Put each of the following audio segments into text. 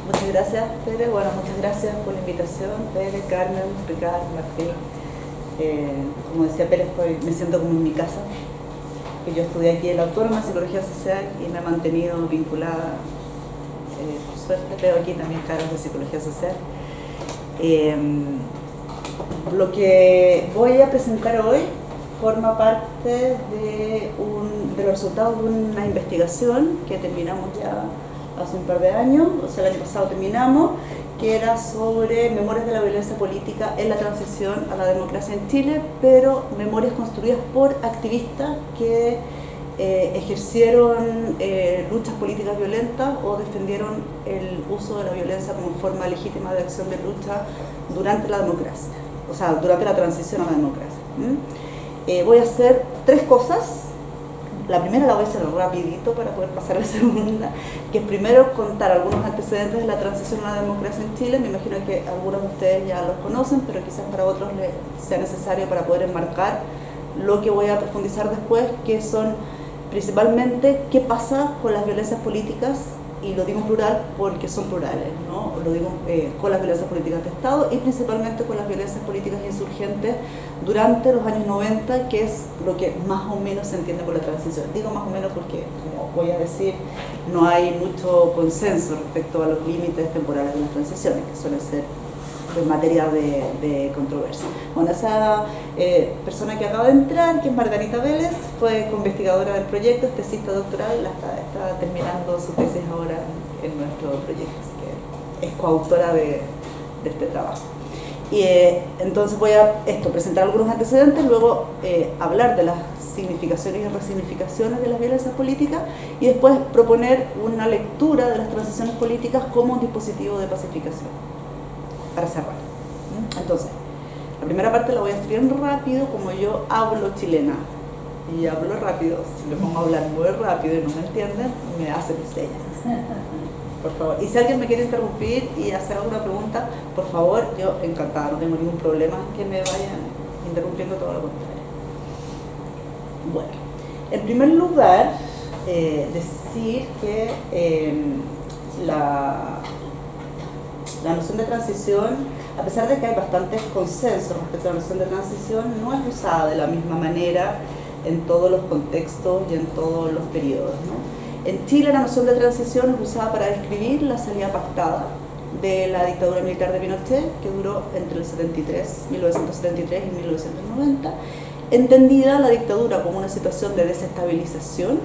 Muchas gracias, Tere. Bueno, muchas gracias por la invitación, Tere, Carmen, Ricardo, Martín. Como decía Pérez, me siento como en mi casa. Que yo estudié aquí en la Autónoma, Psicología Social, y me he mantenido vinculada, por suerte, veo aquí también cargos de Psicología Social. Lo que voy a presentar hoy forma parte de los resultados de una investigación que terminamos ya hace un par de años, o sea, el año pasado terminamos, que era sobre memorias de la violencia política en la transición a la democracia en Chile, pero memorias construidas por activistas que ejercieron luchas políticas violentas o defendieron el uso de la violencia como forma legítima de acción de lucha durante la democracia, o sea, durante la transición a la democracia. Voy a hacer tres cosas. La primera la voy a hacer rapidito para poder pasar a la segunda, que es primero contar algunos antecedentes de la transición a la democracia en Chile. Me imagino que algunos de ustedes ya los conocen, pero quizás para otros sea necesario para poder enmarcar lo que voy a profundizar después, que son principalmente qué pasa con las violencias políticas, y lo digo en plural porque son plurales, ¿no? Lo digo con las violencias políticas de Estado y principalmente con las violencias políticas insurgentes durante los años 90, que es lo que más o menos se entiende por la transición. Digo más o menos porque, como voy a decir, no hay mucho consenso respecto a los límites temporales de las transiciones, que suelen ser en materia de controversia. Bueno, esa persona que acaba de entrar, que es Margarita Vélez, fue investigadora del proyecto, es tesista doctoral, está terminando su tesis ahora en nuestro proyecto, así que es coautora de este trabajo. Y entonces voy a presentar algunos antecedentes, luego hablar de las significaciones y resignificaciones de las violencias políticas y después proponer una lectura de las transiciones políticas como un dispositivo de pacificación, para cerrar. Entonces, la primera parte la voy a hacer bien rápido, como yo hablo chilena y hablo rápido. Si me pongo a hablar muy rápido y no me entienden, me hacen señas, por favor. Y si alguien me quiere interrumpir y hacer alguna pregunta, por favor, yo encantada, no tengo ningún problema que me vayan interrumpiendo, todo lo contrario. Bueno, en primer lugar, decir que la noción de transición, a pesar de que hay bastantes consensos respecto a la noción de transición, no es usada de la misma manera en todos los contextos y en todos los periodos, ¿no? En Chile la noción de transición es usada para describir la salida pactada de la dictadura militar de Pinochet, que duró entre el 1973 y 1990, entendida la dictadura como una situación de desestabilización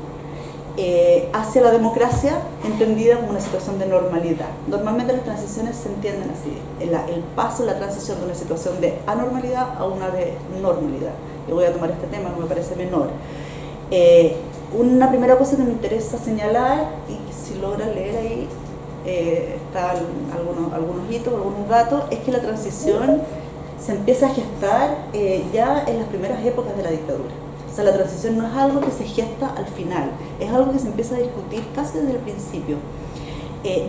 hacia la democracia, entendida como una situación de normalidad. Normalmente las transiciones se entienden así, el paso, la transición de una situación de anormalidad a una de normalidad. Yo voy a tomar este tema, no me parece menor. Una primera cosa que me interesa señalar, y si logran leer ahí, están algunos hitos, algunos datos, es que la transición se empieza a gestar ya en las primeras épocas de la dictadura. O sea, la transición no es algo que se gesta al final, es algo que se empieza a discutir casi desde el principio.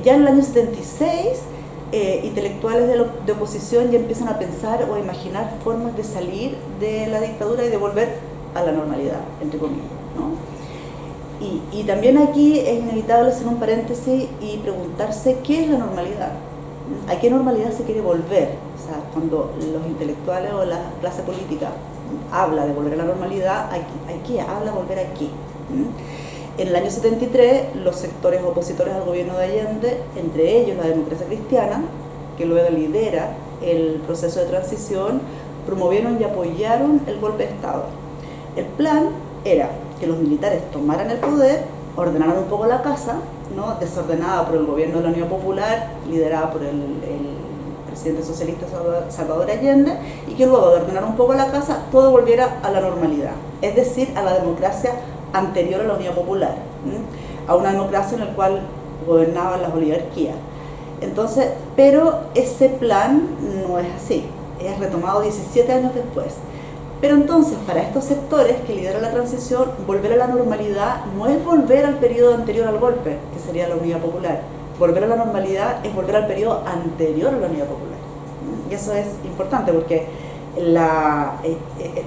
Ya en el año 76, intelectuales de oposición ya empiezan a pensar o a imaginar formas de salir de la dictadura y de volver a la normalidad, entre comillas, ¿no? Y también aquí es inevitable hacer un paréntesis y preguntarse qué es la normalidad. ¿A qué normalidad se quiere volver? O sea, cuando los intelectuales o la clase política habla de volver a la normalidad, ¿a qué? Habla de volver a qué. En el año 73, los sectores opositores al gobierno de Allende, entre ellos la Democracia Cristiana, que luego lidera el proceso de transición, promovieron y apoyaron el golpe de Estado. El plan era que los militares tomaran el poder, ordenaran un poco la casa, ¿no?, desordenada por el gobierno de la Unión Popular, liderada por el presidente socialista Salvador Allende, y que luego de ordenar un poco la casa, todo volviera a la normalidad, es decir, a la democracia anterior a la Unión Popular, a una democracia en la cual gobernaban las oligarquías. Entonces, pero ese plan no es así, es retomado 17 años después. Pero entonces, para estos sectores que lideran la transición, volver a la normalidad no es volver al periodo anterior al golpe, que sería la Unidad Popular. Volver a la normalidad es volver al periodo anterior a la Unidad Popular. Y eso es importante porque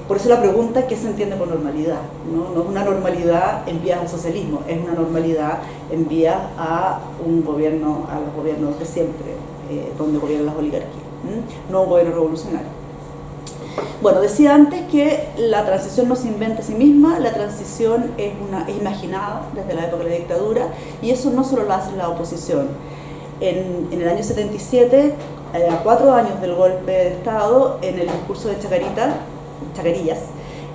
por eso la pregunta, ¿qué se entiende por normalidad? No es una normalidad en vías al socialismo, es una normalidad en vías a los gobiernos de siempre, donde gobiernan las oligarquías, no un gobierno revolucionario. Bueno, decía antes que la transición no se inventa a sí misma, la transición es imaginada desde la época de la dictadura, y eso no solo lo hace la oposición. En el año 77, a 4 años del golpe de Estado, en el discurso de Chacarillas,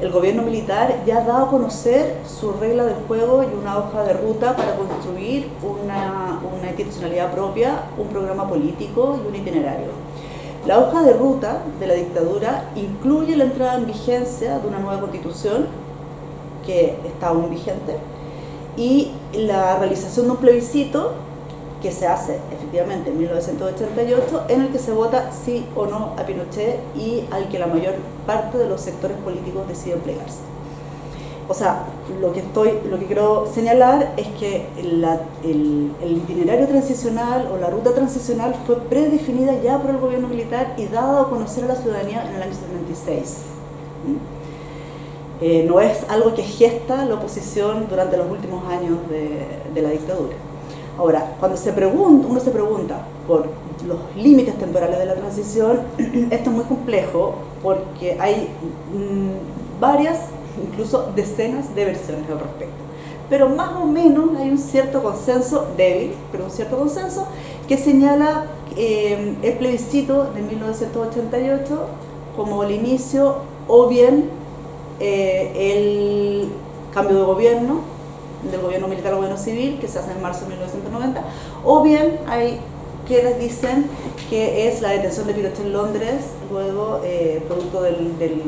el gobierno militar ya ha dado a conocer su regla del juego y una hoja de ruta para construir una institucionalidad propia, un programa político y un itinerario. La hoja de ruta de la dictadura incluye la entrada en vigencia de una nueva constitución que está aún vigente y la realización de un plebiscito que se hace efectivamente en 1988, en el que se vota sí o no a Pinochet y al que la mayor parte de los sectores políticos deciden plegarse. O sea, lo que quiero señalar es que el itinerario transicional o la ruta transicional fue predefinida ya por el gobierno militar y dada a conocer a la ciudadanía en el año 76. No es algo que gesta la oposición durante los últimos años de la dictadura. Ahora, cuando uno se pregunta por los límites temporales de la transición, esto es muy complejo porque hay varias, incluso decenas de versiones al respecto. Pero más o menos hay un cierto consenso, débil, pero un cierto consenso, que señala el plebiscito de 1988 como el inicio o bien el cambio de gobierno, del gobierno militar al gobierno civil, que se hace en marzo de 1990, o bien hay quienes dicen que es la detención de Pinochet en Londres, luego producto del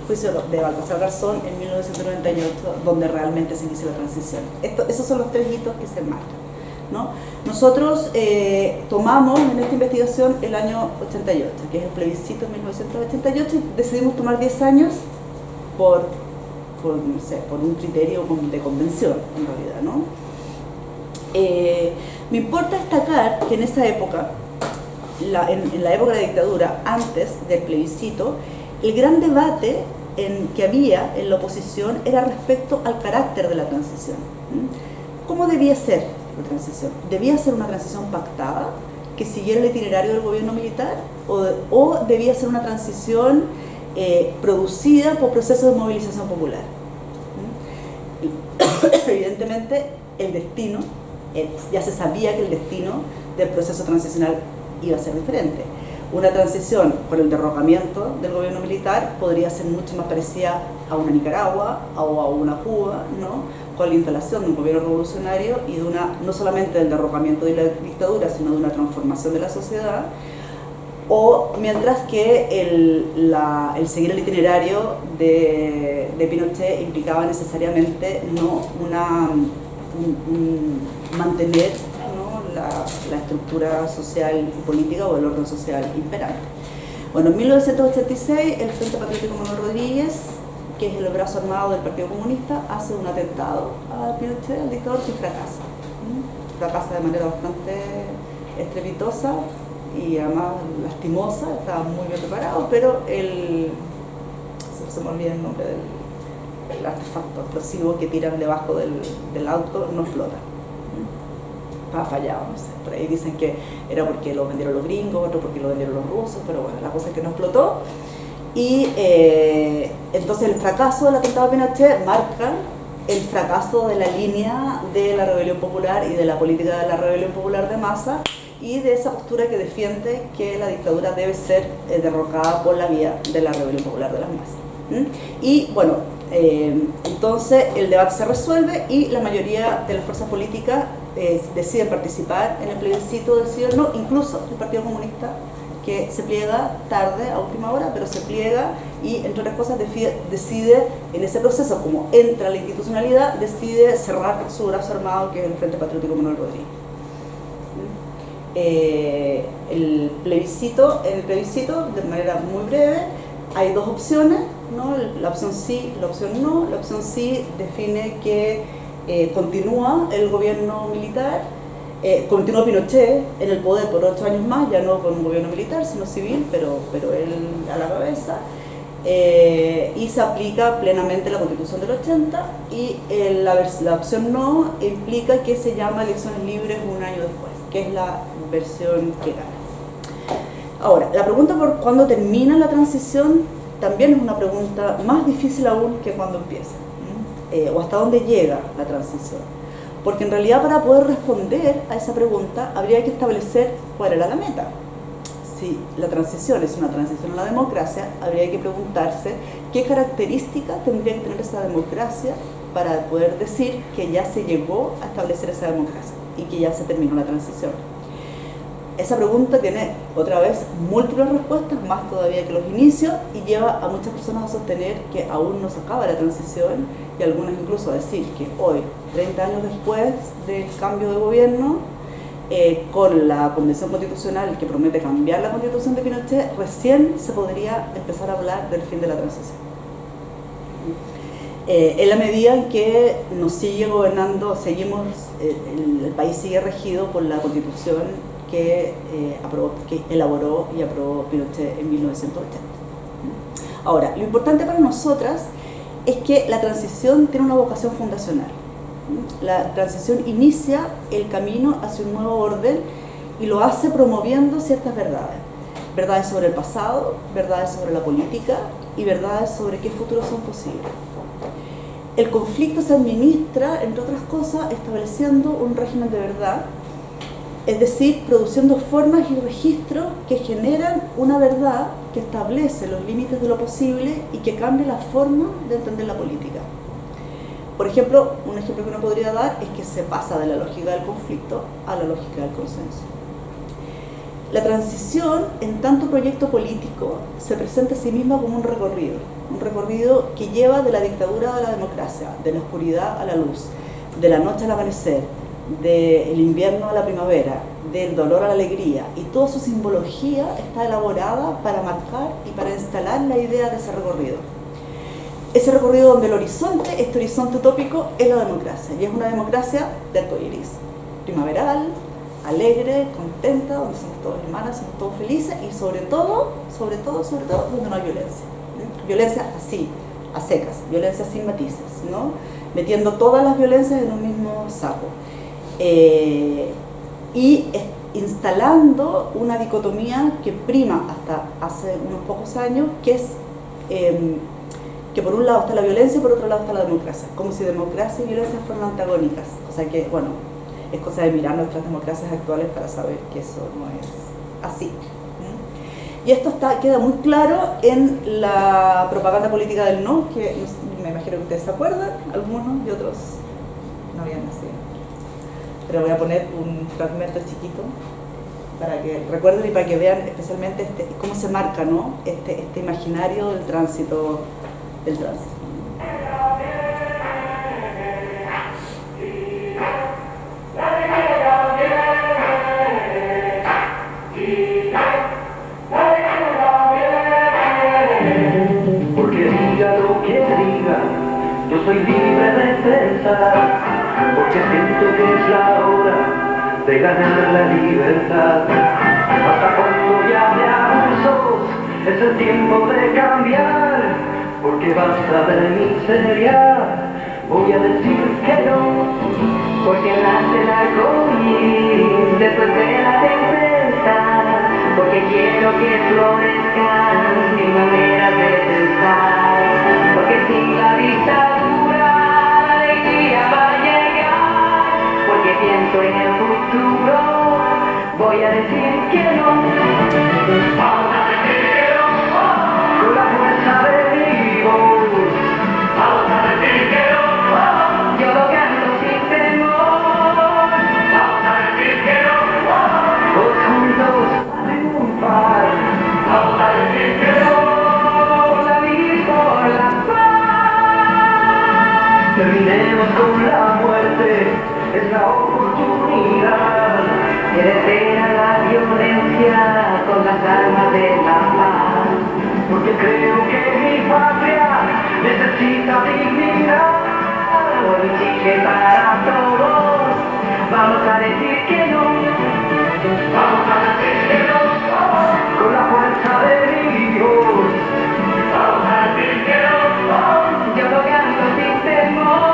juicio de Baltasar Garzón en 1998, donde realmente se inicia la transición. Esos son los 3 hitos que se marcan, ¿no? Nosotros tomamos en esta investigación el año 88, que es el plebiscito en 1988, y decidimos tomar 10 años por un criterio de convención, en realidad, ¿no? Me importa destacar que en esa época, en la época de la dictadura, antes del plebiscito, el gran debate que había en la oposición era respecto al carácter de la transición. ¿Cómo debía ser la transición? ¿Debía ser una transición pactada, que siguiera el itinerario del gobierno militar? ¿O debía ser una transición producida por procesos de movilización popular? Evidentemente, el destino, ya se sabía que el destino del proceso transicional iba a ser diferente. Una transición por el derrocamiento del gobierno militar podría ser mucho más parecida a una Nicaragua o a una Cuba, ¿no? Con la instalación de un gobierno revolucionario y no solamente del derrocamiento de la dictadura, sino de una transformación de la sociedad. O mientras que el seguir el itinerario de Pinochet implicaba necesariamente mantener, ¿no?, la estructura social y política o el orden social imperante. Bueno, en 1986 el Frente Patriótico Manuel Rodríguez, que es el brazo armado del Partido Comunista, hace un atentado a Pinochet, al dictador, que fracasa. Fracasa de manera bastante estrepitosa y además lastimosa, estaba muy bien preparado, pero se me olvida el nombre del artefacto explosivo que tiran debajo del auto, no explota. Estaba fallado, no sé. Por ahí dicen que era porque lo vendieron los gringos, otro porque lo vendieron los rusos, pero bueno, la cosa es que no explotó. Y entonces el fracaso del atentado a Pinochet marca el fracaso de la línea de la rebelión popular y de la política de la rebelión popular de masa, y de esa postura que defiende que la dictadura debe ser derrocada por la vía de la rebelión popular de las masas. Y bueno, entonces el debate se resuelve y la mayoría de las fuerzas políticas deciden participar en el plebiscito, deciden no, incluso el Partido Comunista, que se pliega tarde, a última hora, pero se pliega y, entre otras cosas, decide en ese proceso, como entra la institucionalidad, decide cerrar su brazo armado, que es el Frente Patriótico Manuel Rodríguez. En el plebiscito, de manera muy breve, hay 2 opciones, ¿no? La opción sí, la opción no. La opción sí define que continúa el gobierno militar Continuó Pinochet en el poder por 8 años más, ya no con un gobierno militar, sino civil, pero él a la cabeza. Y se aplica plenamente la Constitución del 80 y la opción no implica que se llama elecciones libres un año después, que es la versión que gana. Ahora, la pregunta por cuándo termina la transición también es una pregunta más difícil aún que cuándo empieza, o hasta dónde llega la transición. Porque en realidad para poder responder a esa pregunta habría que establecer cuál era la meta. Si la transición es una transición a la democracia, habría que preguntarse qué características tendría que tener esa democracia para poder decir que ya se llegó a establecer esa democracia y que ya se terminó la transición. Esa pregunta tiene, otra vez, múltiples respuestas, más todavía que los inicios, y lleva a muchas personas a sostener que aún no se acaba la transición, y algunas incluso a decir que hoy, 30 años después del cambio de gobierno, con la Convención Constitucional que promete cambiar la Constitución de Pinochet, recién se podría empezar a hablar del fin de la transición. En la medida en que nos sigue gobernando, el país sigue regido por la Constitución que elaboró y aprobó Pinochet en 1980. Ahora, lo importante para nosotras es que la transición tiene una vocación fundacional. La transición inicia el camino hacia un nuevo orden y lo hace promoviendo ciertas verdades. Verdades sobre el pasado, verdades sobre la política y verdades sobre qué futuros son posibles. El conflicto se administra, entre otras cosas, estableciendo un régimen de verdad, es decir, produciendo formas y registros que generan una verdad que establece los límites de lo posible y que cambia la forma de entender la política. Por ejemplo, un ejemplo que uno podría dar es que se pasa de la lógica del conflicto a la lógica del consenso. La transición, en tanto proyecto político, se presenta a sí misma como un recorrido que lleva de la dictadura a la democracia, de la oscuridad a la luz, de la noche al amanecer, del invierno a la primavera, del dolor a la alegría, y toda su simbología está elaborada para marcar y para instalar la idea de ese recorrido. Ese recorrido donde el horizonte, este horizonte utópico, es la democracia, y es una democracia de arcoíris, primaveral, alegre, contenta, donde somos todos hermanas, somos todos felices, y sobre todo, donde no hay violencia. Violencia así, a secas, violencia sin matices, ¿no? Metiendo todas las violencias en un mismo saco. Y instalando una dicotomía que prima hasta hace unos pocos años, que es que por un lado está la violencia y por otro lado está la democracia, como si democracia y violencia fueran antagónicas. O sea que, bueno, es cosa de mirar nuestras democracias actuales para saber que eso no es así. Y esto queda muy claro en la propaganda política del no, que me imagino que ustedes se acuerdan, algunos y otros no habían nacido. Pero voy a poner un fragmento chiquito para que recuerden y para que vean especialmente cómo se marca, ¿no? este imaginario del tránsito. Porque diga lo que diga, yo soy libre de pensar, porque siento que es la hora de ganar la libertad. Hasta cuando llame a abusos, es el tiempo de cambiar, porque basta de miseria, voy a decir que no. Porque nace el arcoíris después de la tempestad, porque quiero que florezcan mis maneras de pensar, porque sin la dictadura la alegría va a llegar, porque pienso en el futuro, voy a decir que no. Vamos a decir que no, con la fuerza de mi voz. Vamos a decir que no, yo lo canto sin temor. Vamos a decir que no, todos juntos a triunfar. Vamos a decir que no, por la vida y por la paz. Terminemos con la muerte, es la oportunidad que detena la violencia con las armas de la paz. Porque creo que mi patria necesita dignidad, por un Chile para todos, Vamos a decir que no. Vamos a decir que no. Con la fuerza de mi voz. Vamos a decir que no. Yo lo canto sin temor.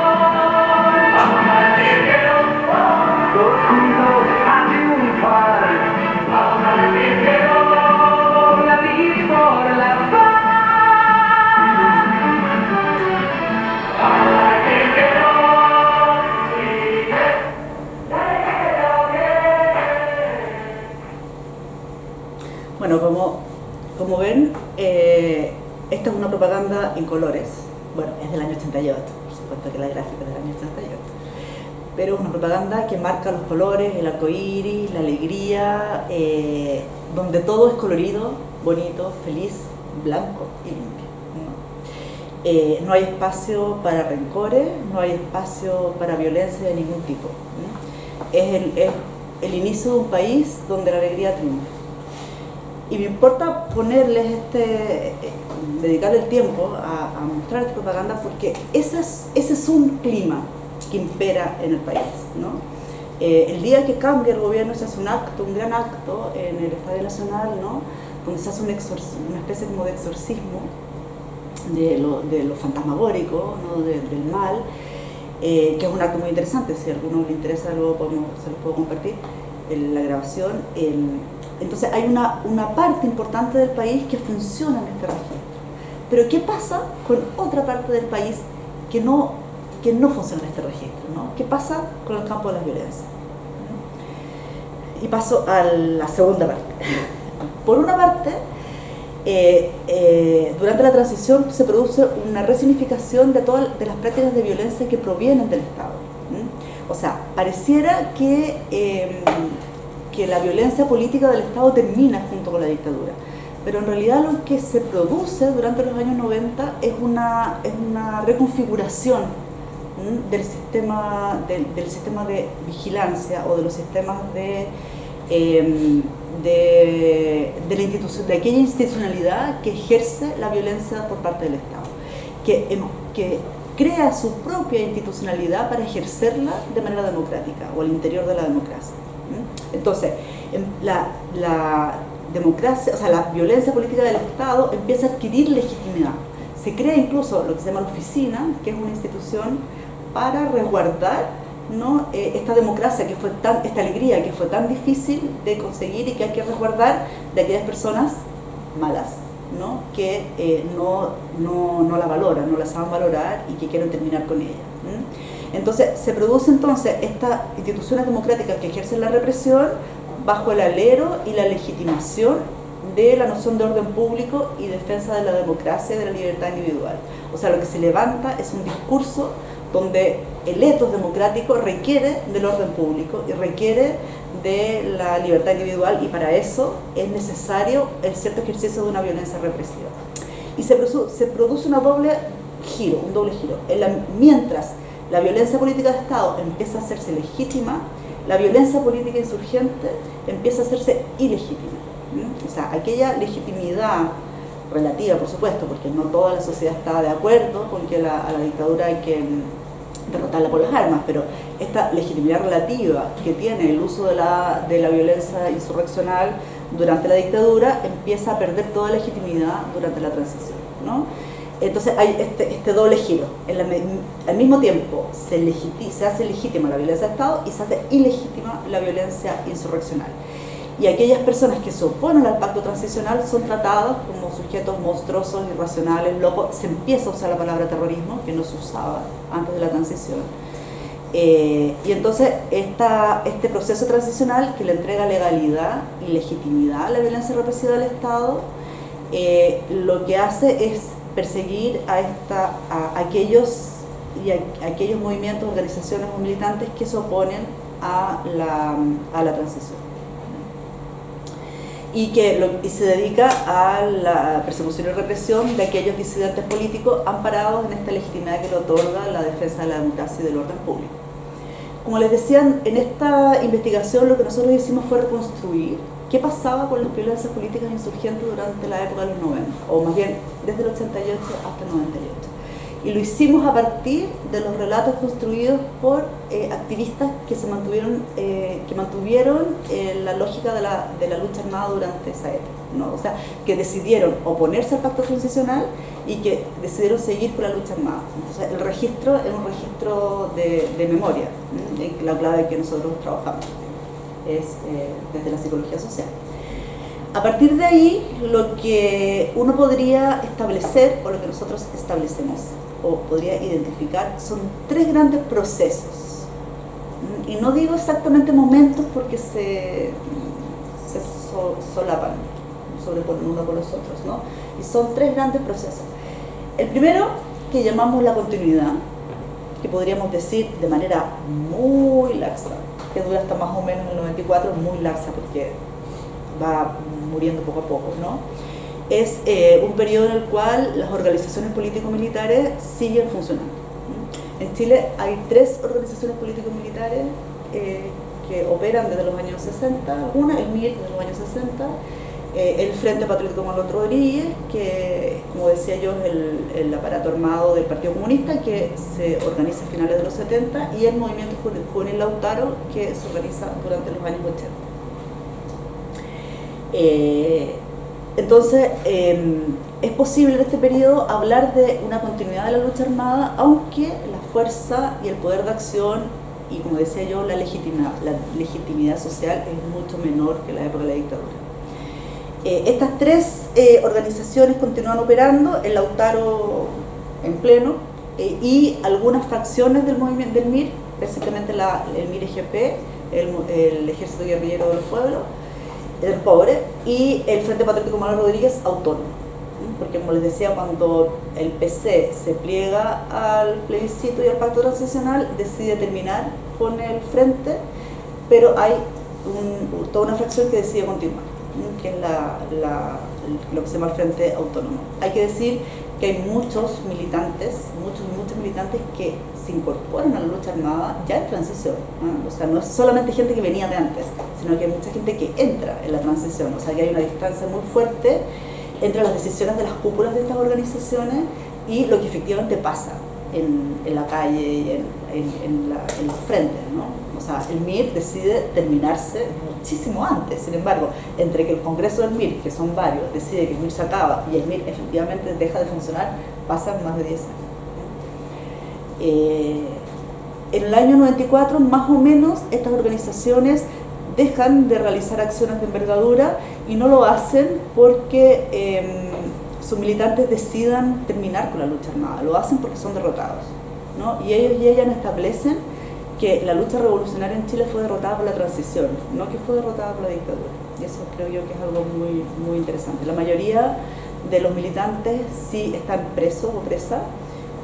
Vamos a decir que no. Todos juntos a triunfar. Vamos a decir que no. Por la vida y por la paz. Vamos a decir que no. Bueno, como ven, esta es una propaganda en colores. Bueno, es del año 88, por supuesto que la gráfica es del año 88. Pero es una propaganda que marca los colores, el arco iris, la alegría, donde todo es colorido, bonito, feliz, blanco y limpio, ¿no? No hay espacio para rencores, no hay espacio para violencia de ningún tipo, ¿no? Es el inicio de un país donde la alegría triunfa. Y me importa ponerles dedicarle el tiempo a mostrar esta propaganda porque ese es un clima que impera en el país, ¿no? El día que cambia el gobierno se hace un gran acto en el Estadio Nacional, ¿no? Donde se hace una especie como de exorcismo de lo fantasmagórico, ¿no? Del mal, que es un acto muy interesante. Si a alguno le interesa luego se los puedo compartir la grabación. Entonces hay una parte importante del país que funciona en este registro. Pero ¿qué pasa con otra parte del país que no funciona en este registro, ¿no? ¿Qué pasa con el campo de las violencias? Y paso a la segunda parte. Por una parte, durante la transición se produce una resignificación de las prácticas de violencia que provienen del Estado. O sea, pareciera que la violencia política del Estado termina junto con la dictadura. Pero en realidad lo que se produce durante los años 90 es una reconfiguración del sistema de vigilancia o de los sistemas de aquella institucionalidad que ejerce la violencia por parte del Estado, que crea su propia institucionalidad para ejercerla de manera democrática o al interior de la democracia. Entonces, la democracia, o sea, la violencia política del Estado empieza a adquirir legitimidad. Se crea incluso lo que se llama la oficina, que es una institución para resguardar, ¿no? Esta democracia esta alegría que fue tan difícil de conseguir y que hay que resguardar de aquellas personas malas, ¿no? Que no la valoran, no la saben valorar y que quieren terminar con ella. Entonces se produce estas instituciones democráticas que ejercen la represión bajo el alero y la legitimación de la noción de orden público y defensa de la democracia y de la libertad individual. O sea, lo que se levanta es un discurso donde el etos democrático requiere del orden público y requiere de la libertad individual, y para eso es necesario el cierto ejercicio de una violencia represiva. Y se produce un doble giro. Mientras la violencia política de Estado empieza a hacerse legítima, la violencia política insurgente empieza a hacerse ilegítima. O sea, aquella legitimidad relativa, por supuesto, porque no toda la sociedad está de acuerdo con que a la dictadura hay que derrotarla por las armas, pero esta legitimidad relativa que tiene el uso de la violencia insurreccional durante la dictadura empieza a perder toda legitimidad durante la transición, ¿no? Entonces hay este doble giro. Al mismo tiempo se hace legítima la violencia de Estado y se hace ilegítima la violencia insurreccional. Y aquellas personas que se oponen al pacto transicional son tratadas como sujetos monstruosos, irracionales, locos. Se empieza a usar la palabra terrorismo, que no se usaba antes de la transición. Y entonces este proceso transicional que le entrega legalidad y legitimidad a la violencia represiva del Estado, lo que hace es perseguir a aquellos movimientos, organizaciones o militantes que se oponen a la transición. Y se dedica a la persecución y represión de aquellos disidentes políticos amparados en esta legitimidad que le otorga la defensa de la democracia y del orden público. Como les decía, en esta investigación lo que nosotros hicimos fue reconstruir qué pasaba con las violencias políticas insurgentes durante la época de los 90, o más bien desde el 88 hasta el 98. y lo hicimos a partir de los relatos construidos por activistas que mantuvieron la lógica de la lucha armada durante esa época, ¿no? O sea, que decidieron oponerse al pacto transicional y que decidieron seguir con la lucha armada. Entonces, el registro es un registro de memoria, ¿no? La clave que nosotros trabajamos es desde la psicología social. A partir de ahí, lo que uno podría establecer, o lo que nosotros establecemos, o podría identificar, son 3 grandes procesos. Y no digo exactamente momentos porque se solapan, sobreponen uno con los otros, ¿no? Y son 3 grandes procesos. El primero, que llamamos la continuidad, que podríamos decir de manera muy laxa, que dura hasta más o menos el 94, muy laxa porque va muriendo poco a poco, ¿no? Es un periodo en el cual las organizaciones político-militares siguen funcionando. En Chile hay 3 organizaciones político-militares que operan desde los años 60, una, el MIR desde los años 60, el Frente Patriótico Manuel Rodríguez, que, como decía yo, es el aparato armado del Partido Comunista, que se organiza a finales de los 70, y el Movimiento Juvenil Lautaro, que se organiza durante los años 80. Entonces, es posible en este periodo hablar de una continuidad de la lucha armada, aunque la fuerza y el poder de acción, y como decía yo, la legitimidad social es mucho menor que la época de la dictadura. Estas 3 organizaciones continúan operando, el Lautaro en pleno, y algunas fracciones del movimiento del MIR, específicamente el MIR-EGP, el Ejército Guerrillero de los Pueblos, el pobre, y el Frente Patriótico Manuel Rodríguez autónomo, porque como les decía, cuando el PC se pliega al plebiscito y al pacto transicional, decide terminar con el frente, pero hay toda una fracción que decide continuar, que es lo que se llama el Frente Autónomo. Hay que decir que hay muchos militantes que se incorporan a la lucha armada ya en transición, ¿no? O sea, no es solamente gente que venía de antes, sino que hay mucha gente que entra en la transición. O sea, que hay una distancia muy fuerte entre las decisiones de las cúpulas de estas organizaciones y lo que efectivamente pasa en la calle y en los frentes, ¿no? O sea, el MIR decide terminarse muchísimo antes. Sin embargo, entre que el Congreso del MIR, que son varios, decide que el MIR se acaba y el MIR efectivamente deja de funcionar, pasan más de 10 años. En el año 94, más o menos, estas organizaciones dejan de realizar acciones de envergadura y no lo hacen porque sus militantes decidan terminar con la lucha armada, lo hacen porque son derrotados, ¿no? Y ellos y ellas establecen que la lucha revolucionaria en Chile fue derrotada por la transición, no que fue derrotada por la dictadura. Y eso creo yo que es algo muy, muy interesante. La mayoría de los militantes sí están presos o presas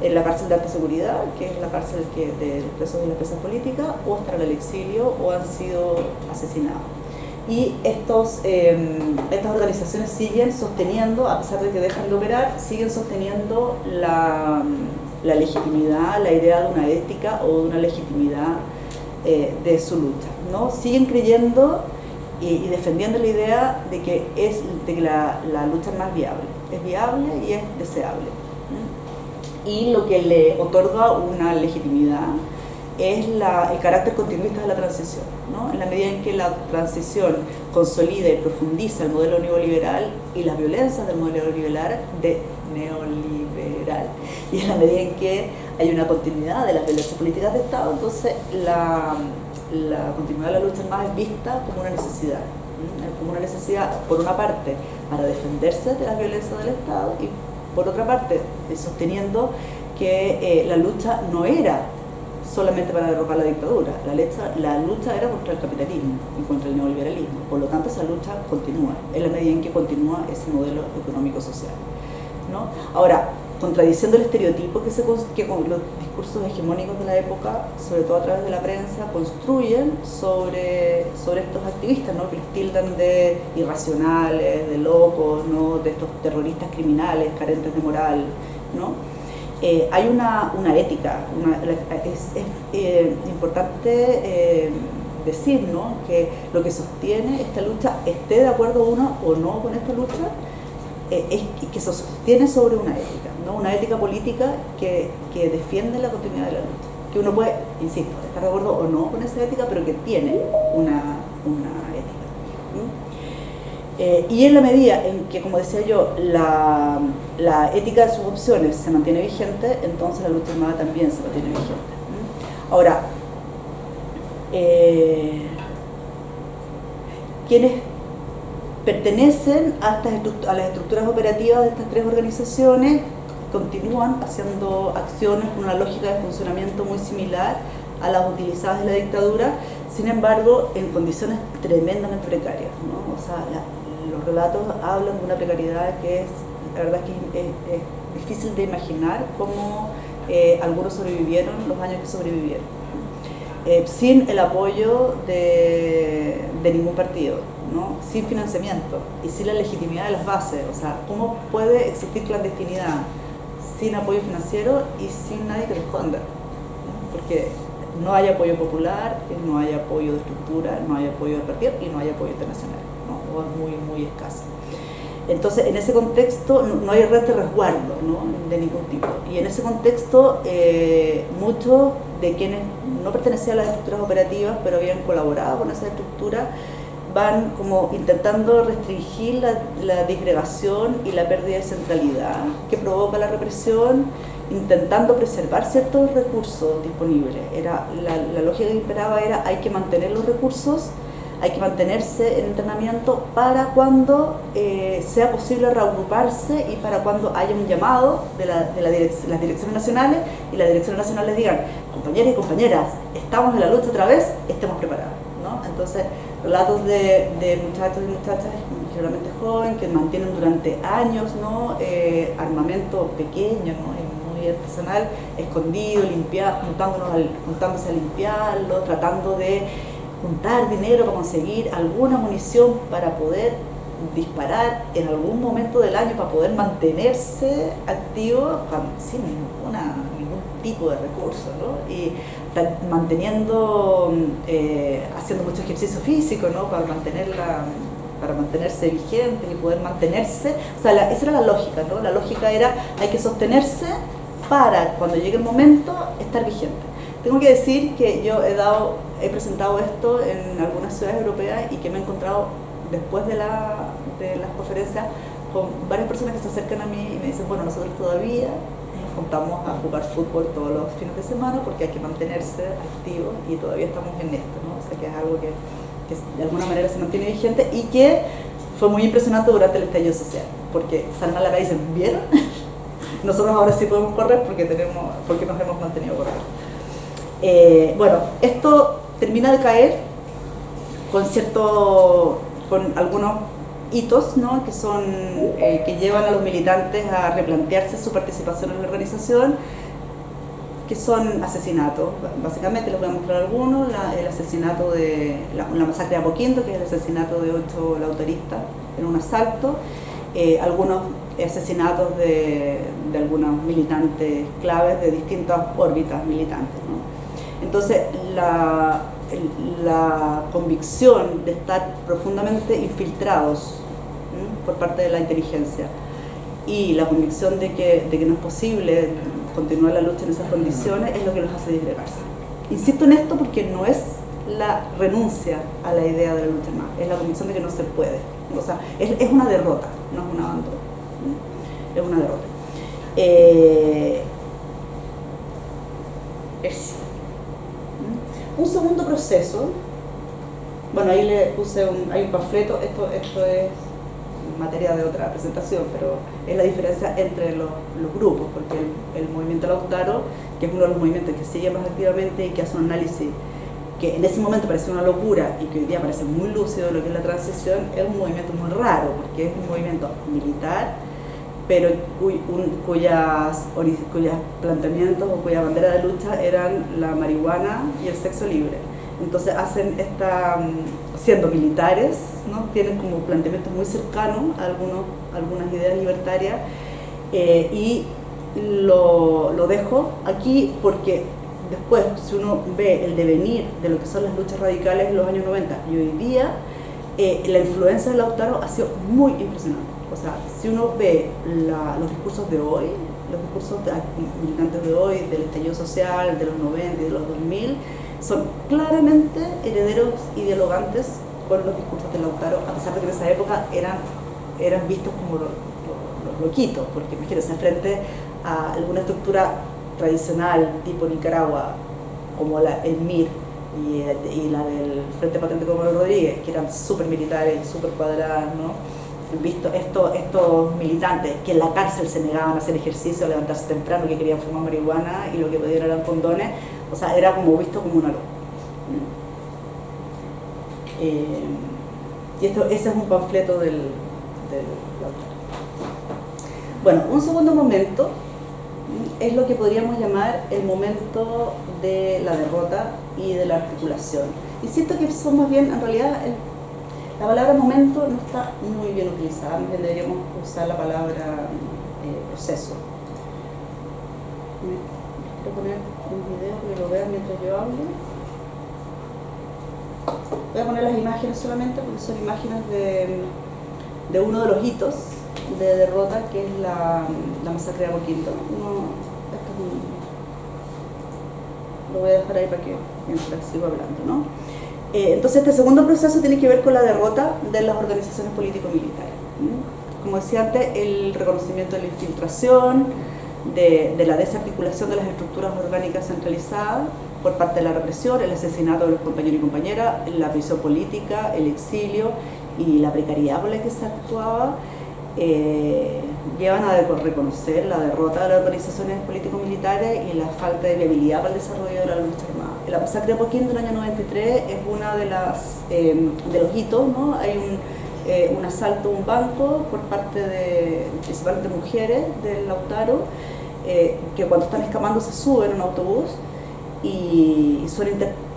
en la cárcel de alta seguridad, que es la cárcel de los presos y las presas políticas, o están en el exilio o han sido asesinados. Y estas organizaciones siguen sosteniendo, a pesar de que dejan de operar, siguen sosteniendo la legitimidad, la idea de una ética o de una legitimidad de su lucha, ¿no? Siguen creyendo y defendiendo la idea de que la lucha es más viable, es viable y es deseable. Y lo que le otorga una legitimidad es el carácter continuista de la transición, ¿no? En la medida en que la transición consolida y profundiza el modelo neoliberal y las violencias del modelo neoliberal, y en la medida en que hay una continuidad de las violencias políticas de Estado, entonces la continuidad de la lucha armada es vista como una necesidad, como una necesidad, por una parte, para defenderse de las violencias del Estado y por otra parte, sosteniendo que la lucha no era solamente para derrocar la dictadura, la lucha era contra el capitalismo y contra el neoliberalismo, por lo tanto esa lucha continúa, en la medida en que continúa ese modelo económico-social, ¿no? Ahora, contradiciendo el estereotipo que con los discursos hegemónicos de la época, sobre todo a través de la prensa, construyen sobre estos activistas, ¿no? Que los tildan de irracionales, de locos, ¿no? De estos terroristas criminales, carentes de moral, ¿no? Hay una ética, es importante decir, ¿no? Que lo que sostiene esta lucha, esté de acuerdo uno o no con esta lucha, es que se sostiene sobre una ética, ¿no? Una ética política que defiende la continuidad de la lucha. Que uno puede, insisto, estar de acuerdo o no con esa ética, pero que tiene una ética. Y en la medida en que, como decía yo, la ética de sus opciones se mantiene vigente, entonces la lucha armada también se mantiene vigente. Ahora, quienes pertenecen a las estructuras operativas de estas tres organizaciones continúan haciendo acciones con una lógica de funcionamiento muy similar a las utilizadas en la dictadura, sin embargo, en condiciones tremendamente precarias, ¿no? O sea, los relatos hablan de una precariedad que es, la verdad que es difícil de imaginar cómo algunos sobrevivieron los años que sobrevivieron, sin el apoyo de ningún partido, ¿no? Sin financiamiento y sin la legitimidad de las bases. O sea, ¿cómo puede existir clandestinidad sin apoyo financiero y sin nadie que responda? ¿No? Porque no hay apoyo popular, no hay apoyo de estructura, no hay apoyo de partido y no hay apoyo internacional, ¿no? O es muy, muy escaso. Entonces, en ese contexto no hay red de resguardo, ¿no? De ningún tipo. Y en ese contexto, muchos de quienes no pertenecían a las estructuras operativas, pero habían colaborado con esa estructura, van como intentando restringir la disgregación y la pérdida de centralidad que provoca la represión, intentando preservar ciertos recursos disponibles. La lógica que imperaba era: hay que mantener los recursos, hay que mantenerse en entrenamiento para cuando sea posible reagruparse y para cuando haya un llamado de las direcciones nacionales y las direcciones nacionales digan: compañeros y compañeras, estamos en la lucha otra vez, estemos preparados, ¿no? Entonces, relatos de muchachos y muchachas generalmente jóvenes que mantienen durante años, ¿no? Armamento pequeño, ¿no? Muy artesanal, escondido, juntándose a limpiarlo, tratando de juntar dinero para conseguir alguna munición para poder disparar en algún momento del año, para poder mantenerse activo sin ningún tipo de recurso, ¿no? Y haciendo mucho ejercicio físico, ¿no? Para mantenerse vigente y poder mantenerse. O sea, esa era la lógica, ¿no? La lógica era: hay que sostenerse para cuando llegue el momento estar vigente. Tengo que decir que yo he presentado esto en algunas ciudades europeas y que me he encontrado después de las conferencias con varias personas que se acercan a mí y me dicen: bueno, nosotros todavía nos juntamos a jugar fútbol todos los fines de semana porque hay que mantenerse activos y todavía estamos en esto, ¿no? O sea, que es algo que de alguna manera se mantiene vigente y que fue muy impresionante durante el estallido social, porque salen a la calle y dicen: ¿vieron? Nosotros ahora sí podemos correr porque nos hemos mantenido corriendo. Bueno, esto termina de caer con algunos hitos, ¿no? Que llevan a los militantes a replantearse su participación en la organización, que son asesinatos. Básicamente les voy a mostrar algunos: el asesinato de la masacre de Apoquindo, que es el asesinato de 8 lauteristas en un asalto, algunos asesinatos de algunos militantes claves de distintas órbitas militantes, ¿no? Entonces, la convicción de estar profundamente infiltrados, ¿sí?, por parte de la inteligencia, y la convicción de que no es posible continuar la lucha en esas condiciones es lo que los hace disgregarse. Insisto en esto porque no es la renuncia a la idea de la lucha armada, es la convicción de que no se puede. O sea, es una derrota, no es un abandono, ¿sí? Es una derrota. Un segundo proceso, bueno, ahí le puse hay un panfleto, esto es materia de otra presentación, pero es la diferencia entre los grupos, porque el movimiento Lautaro, que es uno de los movimientos que sigue más activamente y que hace un análisis que en ese momento parecía una locura y que hoy día parece muy lúcido de lo que es la transición, es un movimiento muy raro, porque es un movimiento militar, pero cuyos planteamientos o cuya bandera de lucha eran la marihuana y el sexo libre. Entonces siendo militares, ¿no?, tienen como planteamientos muy cercanos a algunas ideas libertarias, y lo dejo aquí porque después, si uno ve el devenir de lo que son las luchas radicales en los años 90 y hoy día, la influencia de Lautaro ha sido muy impresionante. O sea, si uno ve los discursos de hoy, los discursos militantes de hoy, del estallido social, de los 90 y de los 2000, son claramente herederos y dialogantes con los discursos de Lautaro, a pesar de que en esa época eran vistos como los loquitos, porque imagínense, frente a alguna estructura tradicional tipo Nicaragua, como el MIR y la del Frente Patente Coronel Rodríguez, que eran súper militares, súper cuadradas, ¿no? Visto estos militantes que en la cárcel se negaban a hacer ejercicio, a levantarse temprano, que querían fumar marihuana y lo que podían eran condones, o sea, era como visto como una locura. Y ese es un panfleto del Lautaro. Bueno, un segundo momento es lo que podríamos llamar el momento de la derrota y de la articulación. Y siento que son más bien, en realidad, la palabra momento no está muy bien utilizada, más bien deberíamos usar la palabra proceso. Quiero poner un video para que lo vean mientras yo hablo. Voy a poner las imágenes solamente porque son imágenes de uno de los hitos de derrota, que es la masacre de Apoquindo. Lo voy a dejar ahí para que mientras sigo hablando, ¿no? Entonces este segundo proceso tiene que ver con la derrota de las organizaciones político-militares. Como decía antes, el reconocimiento de la infiltración, de la desarticulación de las estructuras orgánicas centralizadas por parte de la represión, el asesinato de los compañeros y compañeras, la prisión política, el exilio y la precariedad por la que se actuaba, llevan a reconocer la derrota de las organizaciones político-militares y la falta de viabilidad para el desarrollo de la lucha armada. La masacre de Apoquindo del año 93 es una de los hitos, ¿no? Hay un asalto a un banco por parte de principalmente mujeres del Lautaro, que cuando están escapando se suben a un autobús y son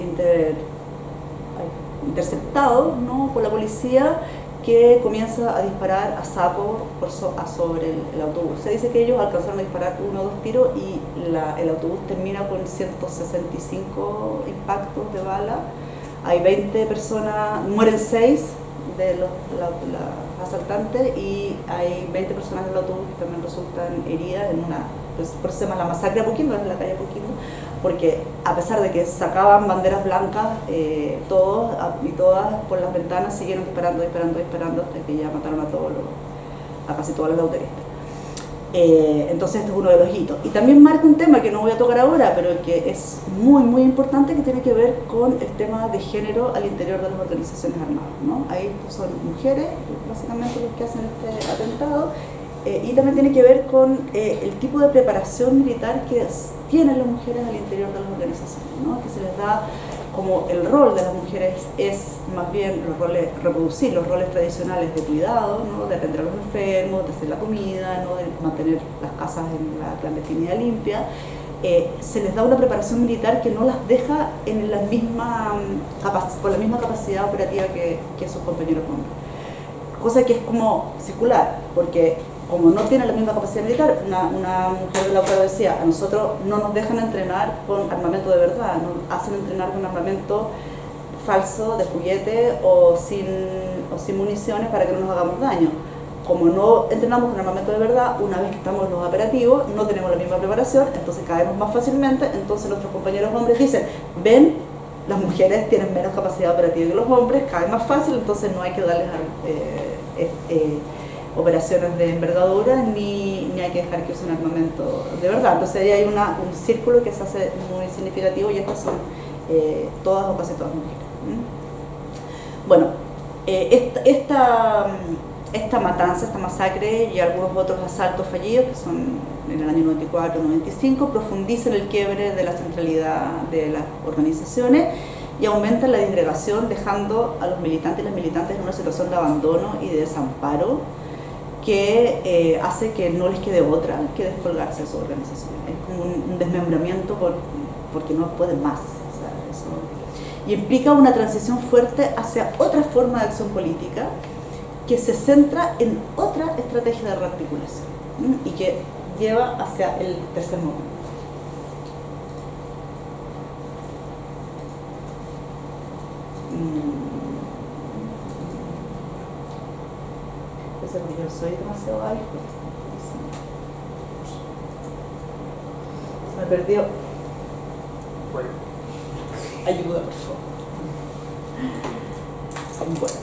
interceptados, ¿no? Por la policía, que comienza a disparar a saco sobre el autobús. Se dice que ellos alcanzaron a disparar 1 o 2 tiros y el autobús termina con 165 impactos de bala. Hay 20 personas, mueren 6 de los asaltantes y hay 20 personas del autobús que también resultan heridas en por eso se llama la masacre de Apoquindo, en la calle Apoquindo, porque a pesar de que sacaban banderas blancas, todos y todas por las ventanas siguieron disparando hasta que ya mataron a casi todos los lauteristas. Entonces este es uno de los hitos. Y también marca un tema que no voy a tocar ahora, pero que es muy muy importante, que tiene que ver con el tema de género al interior de las organizaciones armadas, ¿no? Ahí son mujeres, básicamente los que hacen este atentado, y también tiene que ver con el tipo de preparación militar que tienen las mujeres al interior de las organizaciones, ¿no? Que se les da como el rol de las mujeres es más bien reproducir los roles tradicionales de cuidado, ¿no? De atender a los enfermos, de hacer la comida, ¿no? De mantener las casas en la clandestinidad limpia. Se les da una preparación militar que no las deja con la misma capacidad operativa que sus compañeros hombres. Cosa que es como circular, porque como no tienen la misma capacidad militar, una mujer de Lautaro decía, a nosotros no nos dejan entrenar con armamento de verdad, nos hacen entrenar con armamento falso, de juguete o sin municiones para que no nos hagamos daño. Como no entrenamos con armamento de verdad, una vez que estamos en los operativos, no tenemos la misma preparación, entonces caemos más fácilmente, entonces nuestros compañeros hombres dicen, ven, las mujeres tienen menos capacidad operativa que los hombres, caen más fácil, entonces no hay que darles operaciones de envergadura ni hay que dejar que usen armamento de verdad. Entonces ahí hay un círculo que se hace muy significativo y estas son todas o casi todas mujeres. Bueno, esta matanza, esta masacre y algunos otros asaltos fallidos, que son en el año 94-95, profundizan el quiebre de la centralidad de las organizaciones y aumentan la disgregación, dejando a los militantes y las militantes en una situación de abandono y de desamparo que hace que no les quede otra que descolgarse de su organización. Es como un desmembramiento porque no pueden más. O sea, y implica una transición fuerte hacia otra forma de acción política que se centra en otra estrategia de rearticulación y que lleva hacia el tercer momento. Yo soy demasiado alto. me perdió. Ayuda, por favor. Bueno.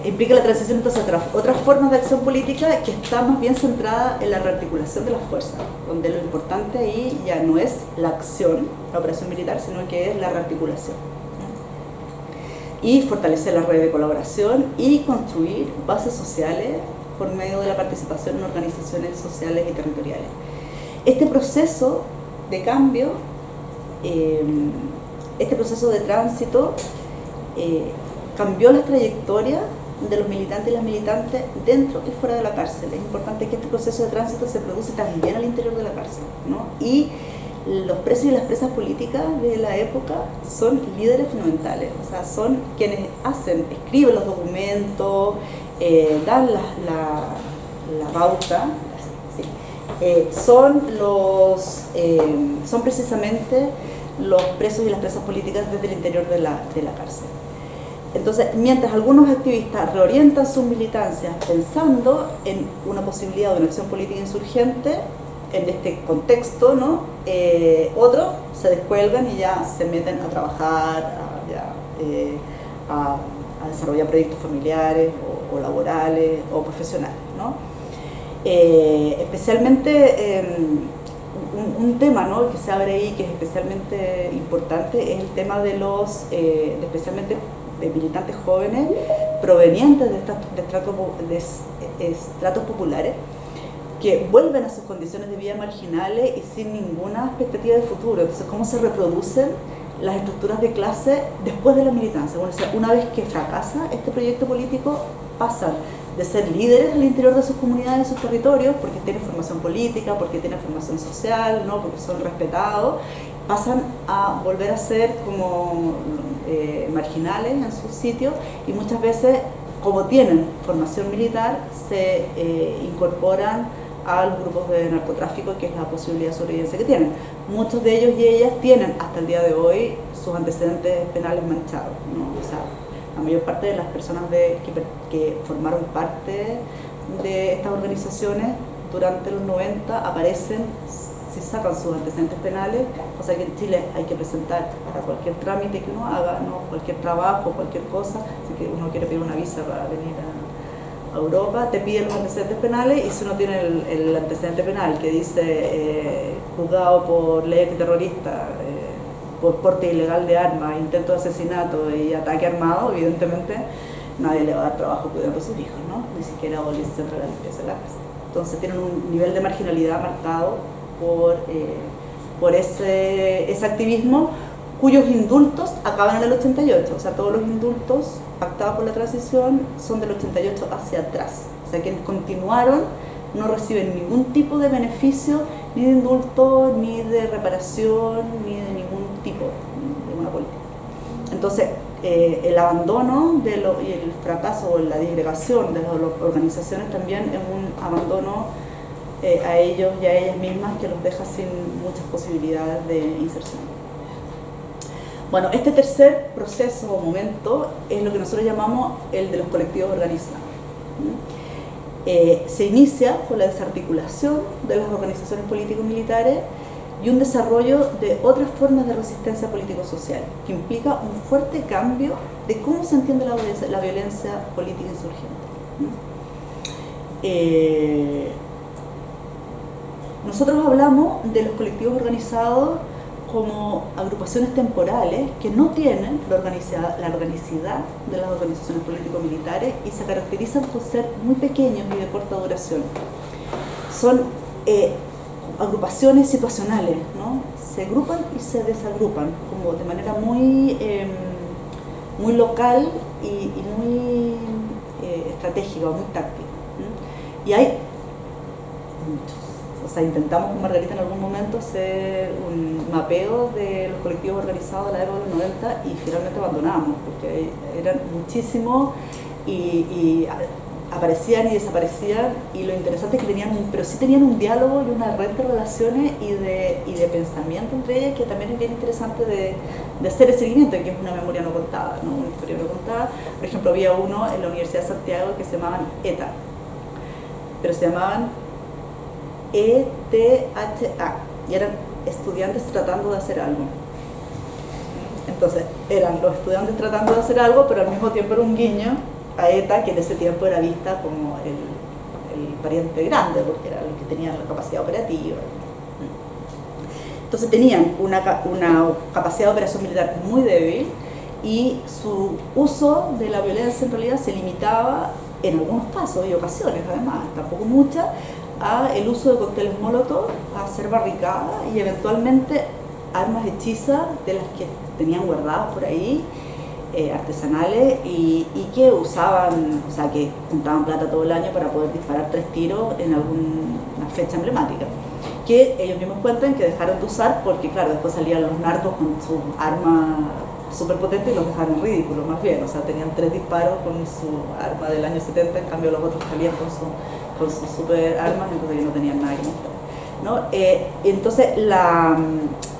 Implica la transición entonces a otras formas de acción política que está más bien centrada en la rearticulación de las fuerzas, donde lo importante ahí ya no es la acción, la operación militar, sino que es la rearticulación. Y fortalecer la red de colaboración y construir bases sociales por medio de la participación en organizaciones sociales y territoriales. Este proceso de cambio, este proceso de tránsito, cambió las trayectorias de los militantes y las militantes dentro y fuera de la cárcel. Es importante que este proceso de tránsito se produce también al interior de la cárcel, ¿no? Y los presos y las presas políticas de la época son líderes fundamentales, o sea, son quienes escriben los documentos, dan la pauta, ¿sí? Son precisamente los presos y las presas políticas desde el interior de la cárcel. Entonces, mientras algunos activistas reorientan sus militancias pensando en una posibilidad de una acción política insurgente, en este contexto, ¿no? Otros se descuelgan y ya se meten a trabajar, a desarrollar proyectos familiares o laborales o profesionales, ¿no? Especialmente un tema, ¿no?, que se abre ahí, que es especialmente importante, es el tema de especialmente de militantes jóvenes provenientes de estratos populares, que vuelven a sus condiciones de vida marginales y sin ninguna expectativa de futuro. Entonces, ¿cómo se reproducen las estructuras de clase después de la militancia? Bueno, o sea, una vez que fracasa este proyecto político, pasan de ser líderes al interior de sus comunidades, de sus territorios, porque tienen formación política, porque tienen formación social, ¿no?, porque son respetados, pasan a volver a ser como marginales en sus sitios, y muchas veces, como tienen formación militar, se incorporan a los grupos de narcotráfico, que es la posibilidad de sobrevivencia que tienen. Muchos de ellos y ellas tienen hasta el día de hoy sus antecedentes penales manchados, ¿no? O sea, la mayor parte de las personas que formaron parte de estas organizaciones durante los 90 aparecen, si sacan sus antecedentes penales, o sea que en Chile hay que presentar para cualquier trámite que uno haga, ¿no?, cualquier trabajo, cualquier cosa, si que uno quiere pedir una visa para venir a Europa, te piden los antecedentes penales, y si uno tiene el antecedente penal que dice juzgado por ley antiterrorista, por porte ilegal de armas, intento de asesinato y ataque armado, evidentemente nadie le va a dar trabajo cuidando a sus hijos, ¿no?, ni siquiera o licencia de la limpieza de la casa. Entonces tienen un nivel de marginalidad marcado por ese activismo, cuyos indultos acaban en el 88, o sea, todos los indultos pactados por la transición son del 88 hacia atrás, o sea, quienes continuaron no reciben ningún tipo de beneficio, ni de indulto, ni de reparación, ni de ningún tipo de una política. Entonces, el abandono y el fracaso o la disgregación de las organizaciones también es un abandono a ellos y a ellas mismas, que los deja sin muchas posibilidades de inserción. Bueno, este tercer proceso o momento es lo que nosotros llamamos el de los colectivos organizados. Se inicia con la desarticulación de las organizaciones político-militares y un desarrollo de otras formas de resistencia político-social, que implica un fuerte cambio de cómo se entiende la violencia política insurgente. Nosotros hablamos de los colectivos organizados como agrupaciones temporales que no tienen la organicidad de las organizaciones político-militares y se caracterizan por ser muy pequeños y de corta duración. Son agrupaciones situacionales, ¿no? Se agrupan y se desagrupan como de manera muy local y muy estratégica, muy táctica, ¿no? Y hay muchos. O sea, intentamos con Margarita en algún momento hacer un mapeo de los colectivos organizados de la época de los 90 y finalmente abandonamos, porque eran muchísimos y aparecían y desaparecían, y lo interesante es que pero sí tenían un diálogo y una red de relaciones y de pensamiento entre ellas, que también es bien interesante de hacer el seguimiento, que es una memoria no contada, ¿no?, una historia no contada. Por ejemplo, había uno en la Universidad de Santiago que se llamaban ETA, pero se llamaban ETHA, y eran estudiantes tratando de hacer algo. Entonces, eran los estudiantes tratando de hacer algo, pero al mismo tiempo era un guiño a ETA, que en ese tiempo era vista como el pariente grande, porque era los que tenían la capacidad operativa. Entonces tenían una capacidad de operación militar muy débil, y su uso de la violencia en realidad se limitaba, en algunos casos y ocasiones además, tampoco muchas, a el uso de cócteles molotov, a hacer barricadas y eventualmente armas hechizas de las que tenían guardadas por ahí, artesanales, y que usaban, o sea, que juntaban plata todo el año para poder disparar 3 tiros en alguna fecha emblemática, que ellos mismos cuentan que dejaron de usar porque, claro, después salían los narcos con sus armas súper potentes y los dejaron en ridículo, más bien, o sea, tenían 3 disparos con su arma del año 70, en cambio los otros salían con sus super armas, entonces ellos no tenían nada que mostrar, ¿no? Entonces,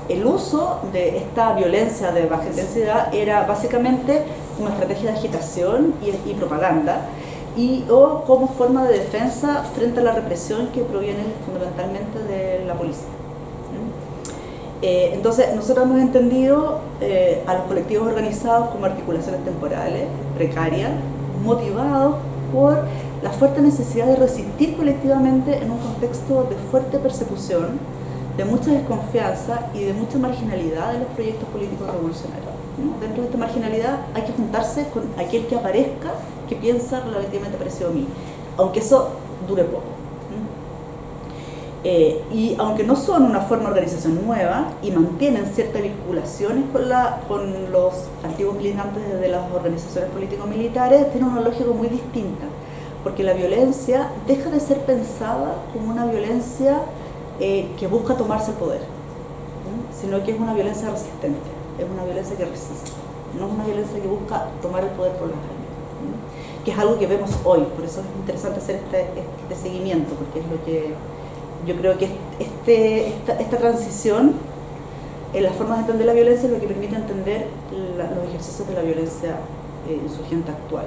el uso de esta violencia de baja intensidad era básicamente una estrategia de agitación y propaganda, o como forma de defensa frente a la represión que proviene fundamentalmente de la policía. Entonces, nosotros hemos entendido a los colectivos organizados como articulaciones temporales, precarias, motivados por la fuerte necesidad de resistir colectivamente en un contexto de fuerte persecución, de mucha desconfianza y de mucha marginalidad de los proyectos políticos revolucionarios, ¿no? Dentro de esta marginalidad hay que juntarse con aquel que aparezca, que piensa relativamente parecido a mí, aunque eso dure poco. Y aunque no son una forma de organización nueva y mantienen ciertas vinculaciones con los antiguos militantes de las organizaciones político-militares, tienen una lógica muy distinta, porque la violencia deja de ser pensada como una violencia que busca tomarse el poder, sino que es una violencia resistente, es una violencia que resiste, no es una violencia que busca tomar el poder por las armas, que es algo que vemos hoy. Por eso es interesante hacer este seguimiento, porque es lo que yo creo que esta transición en las formas de entender la violencia es lo que permite entender los ejercicios de la violencia insurgente actual.